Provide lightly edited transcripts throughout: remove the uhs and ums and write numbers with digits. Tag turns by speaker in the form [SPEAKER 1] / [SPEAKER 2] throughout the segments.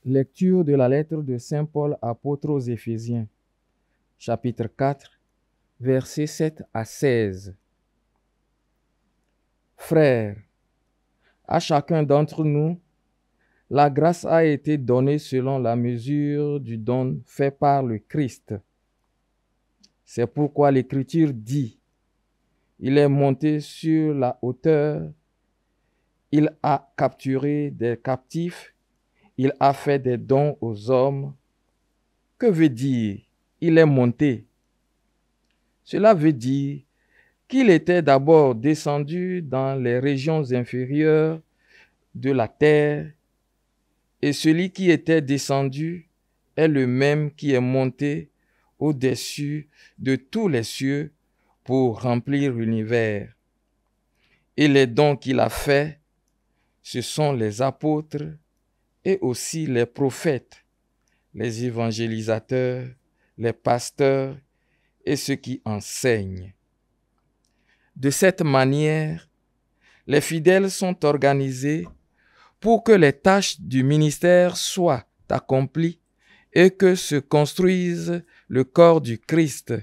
[SPEAKER 1] Lecture de la lettre de Saint Paul apôtre aux Éphésiens, chapitre 4, versets 7 à 16. Frères, à chacun d'entre nous, la grâce a été donnée selon la mesure du don fait par le Christ. C'est pourquoi l'Écriture dit, « Il est monté sur la hauteur, il a capturé des captifs, il a fait des dons aux hommes. » Que veut dire « il est monté » ? Cela veut dire qu'il était d'abord descendu dans les régions inférieures de la terre, et celui qui était descendu est le même qui est monté au-dessus de tous les cieux pour remplir l'univers. Et les dons qu'il a faits, ce sont les apôtres et aussi les prophètes, les évangélisateurs, les pasteurs et ceux qui enseignent. De cette manière, les fidèles sont organisés pour que les tâches du ministère soient accomplies et que se construise le corps du Christ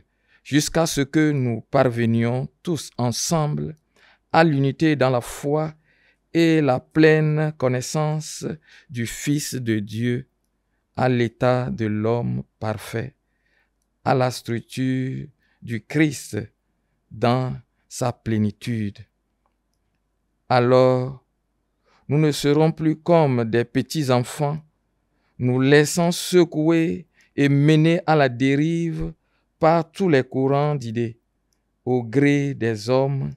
[SPEAKER 1] jusqu'à ce que nous parvenions tous ensemble à l'unité dans la foi et la pleine connaissance du Fils de Dieu, à l'état de l'homme parfait, à la structure du Christ dans sa plénitude. Alors, nous ne serons plus comme des petits enfants, nous laissant secouer et mener à la dérive par tous les courants d'idées, au gré des hommes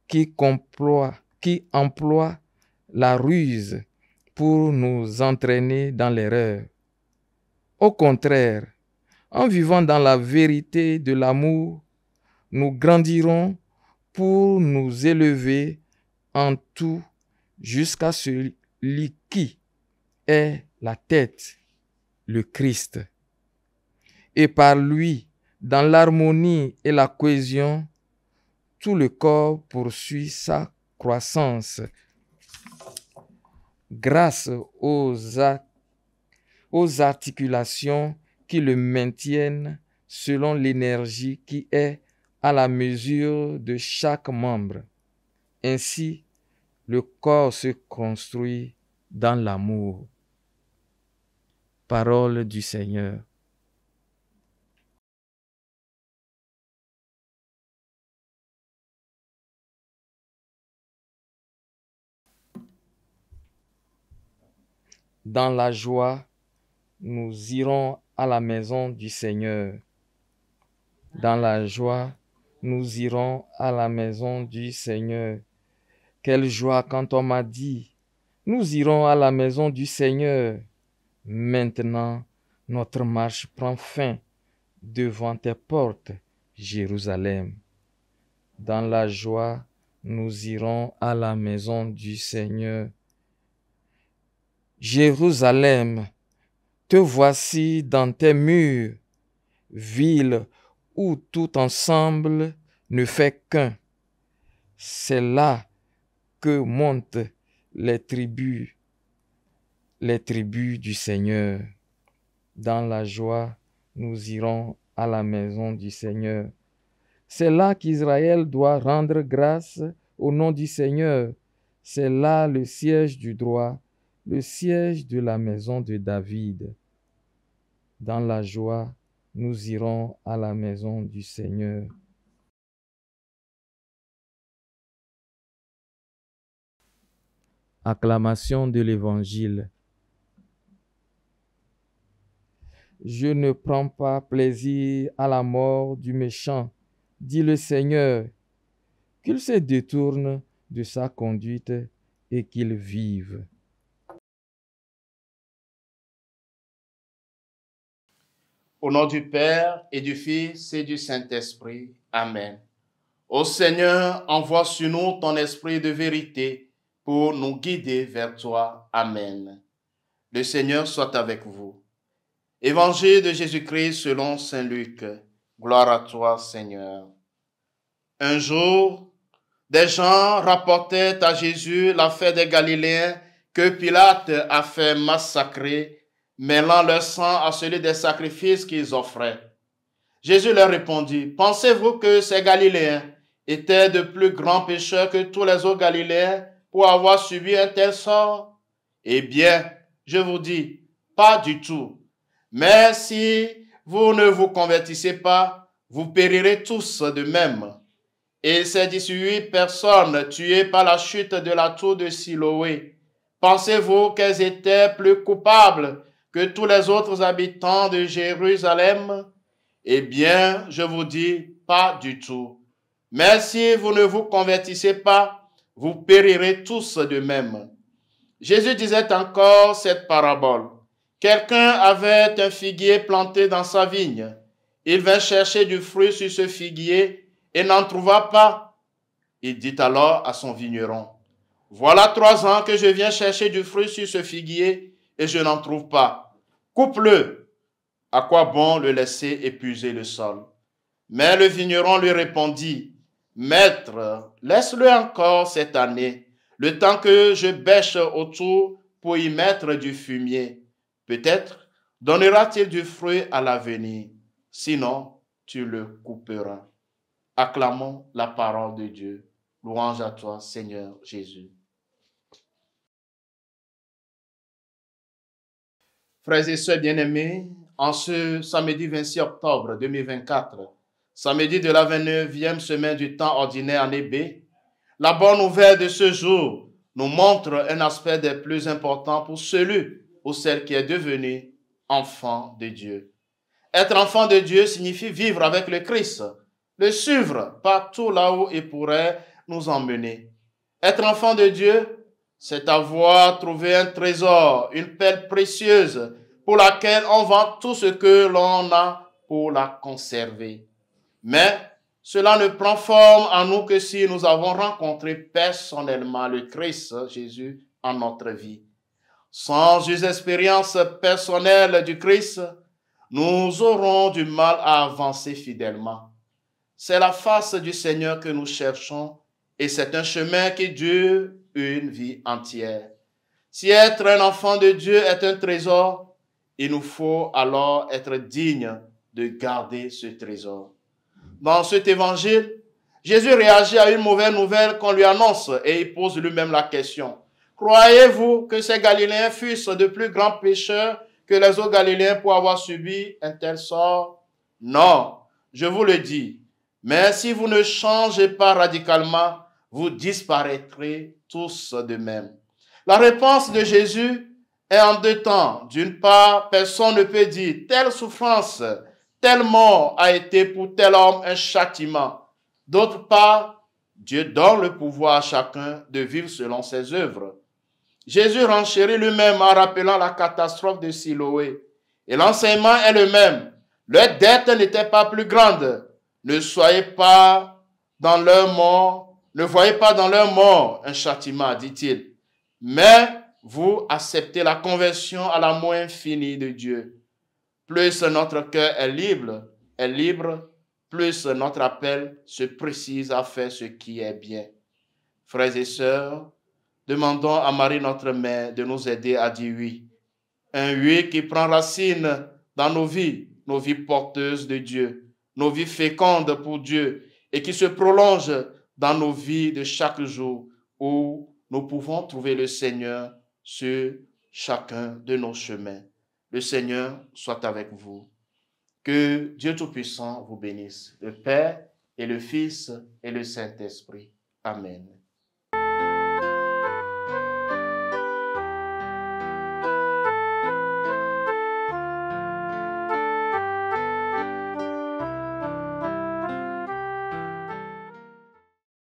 [SPEAKER 1] qui emploient la ruse pour nous entraîner dans l'erreur. Au contraire, en vivant dans la vérité de l'amour, nous grandirons pour nous élever en tout jusqu'à celui qui est la tête, le Christ. Et par lui, dans l'harmonie et la cohésion, tout le corps poursuit sa croissance grâce aux articulations qui le maintiennent selon l'énergie qui est à la mesure de chaque membre. Ainsi, le corps se construit dans l'amour. Parole du Seigneur. Dans la joie, nous irons à la maison du Seigneur. Dans la joie, nous irons à la maison du Seigneur. Quelle joie quand on m'a dit, nous irons à la maison du Seigneur. Maintenant, notre marche prend fin devant tes portes, Jérusalem. Dans la joie, nous irons à la maison du Seigneur. Jérusalem, te voici dans tes murs, ville où tout ensemble ne fait qu'un. C'est là que montent les tribus du Seigneur. Dans la joie, nous irons à la maison du Seigneur. C'est là qu'Israël doit rendre grâce au nom du Seigneur. C'est là le siège du droit, le siège de la maison de David. Dans la joie, nous irons à la maison du Seigneur. Acclamation de l'Évangile. Je ne prends pas plaisir à la mort du méchant, dit le Seigneur, qu'il se détourne de sa conduite et qu'il vive.
[SPEAKER 2] Au nom du Père et du Fils et du Saint-Esprit. Amen. Ô Seigneur, envoie sur nous ton esprit de vérité pour nous guider vers toi. Amen. Le Seigneur soit avec vous. Évangile de Jésus-Christ selon saint Luc. Gloire à toi, Seigneur. Un jour, des gens rapportaient à Jésus l'affaire des Galiléens que Pilate a fait massacrer, mêlant leur sang à celui des sacrifices qu'ils offraient. Jésus leur répondit, « Pensez-vous que ces Galiléens étaient de plus grands pécheurs que tous les autres Galiléens pour avoir subi un tel sort? Eh bien, je vous dis, pas du tout. Mais si vous ne vous convertissez pas, vous périrez tous de même. » Et ces 18 personnes tuées par la chute de la tour de Siloé, pensez-vous qu'elles étaient plus coupables que tous les autres habitants de Jérusalem? Eh bien, je vous dis, pas du tout. Mais si vous ne vous convertissez pas, vous périrez tous de même. Jésus disait encore cette parabole. Quelqu'un avait un figuier planté dans sa vigne. Il vint chercher du fruit sur ce figuier et n'en trouva pas. Il dit alors à son vigneron, « Voilà 3 ans que je viens chercher du fruit sur ce figuier et je n'en trouve pas. Coupe-le. À quoi bon le laisser épuiser le sol? » Mais le vigneron lui répondit, « Maître, laisse-le encore cette année, le temps que je bêche autour pour y mettre du fumier. Peut-être donnera-t-il du fruit à l'avenir, sinon tu le couperas. » Acclamons la parole de Dieu. Louange à toi, Seigneur Jésus. Frères et sœurs bien-aimés, en ce samedi 26 octobre 2024, samedi de la 29e semaine du temps ordinaire en B, la bonne nouvelle de ce jour nous montre un aspect des plus importants pour celui ou celle qui est devenu enfant de Dieu. Être enfant de Dieu signifie vivre avec le Christ, le suivre partout là où il pourrait nous emmener. Être enfant de Dieu, c'est avoir trouvé un trésor, une perle précieuse pour laquelle on vend tout ce que l'on a pour la conserver. Mais cela ne prend forme en nous que si nous avons rencontré personnellement le Christ Jésus en notre vie. Sans une expérience personnelle du Christ, nous aurons du mal à avancer fidèlement. C'est la face du Seigneur que nous cherchons et c'est un chemin qui dure une vie entière. Si être un enfant de Dieu est un trésor, il nous faut alors être digne de garder ce trésor. Dans cet évangile, Jésus réagit à une mauvaise nouvelle qu'on lui annonce et il pose lui-même la question. Croyez-vous que ces Galiléens fussent de plus grands pécheurs que les autres Galiléens pour avoir subi un tel sort? Non, je vous le dis. Mais si vous ne changez pas radicalement, vous disparaîtrez tous de même. La réponse de Jésus est en 2 temps. D'une part, personne ne peut dire telle souffrance, telle mort a été pour tel homme un châtiment. D'autre part, Dieu donne le pouvoir à chacun de vivre selon ses œuvres. Jésus renchérit lui-même en rappelant la catastrophe de Siloé. Et l'enseignement est le même. Leur dette n'était pas plus grande. Ne voyez pas dans leur mort un châtiment, dit-il. Mais vous acceptez la conversion à l'amour infini de Dieu. Plus notre cœur est libre, plus notre appel se précise à faire ce qui est bien. Frères et sœurs, demandons à Marie notre Mère de nous aider à dire oui. Un oui qui prend racine dans nos vies porteuses de Dieu, nos vies fécondes pour Dieu et qui se prolonge dans nos vies de chaque jour où nous pouvons trouver le Seigneur sur chacun de nos chemins. Le Seigneur soit avec vous. Que Dieu Tout-Puissant vous bénisse, le Père et le Fils et le Saint-Esprit. Amen.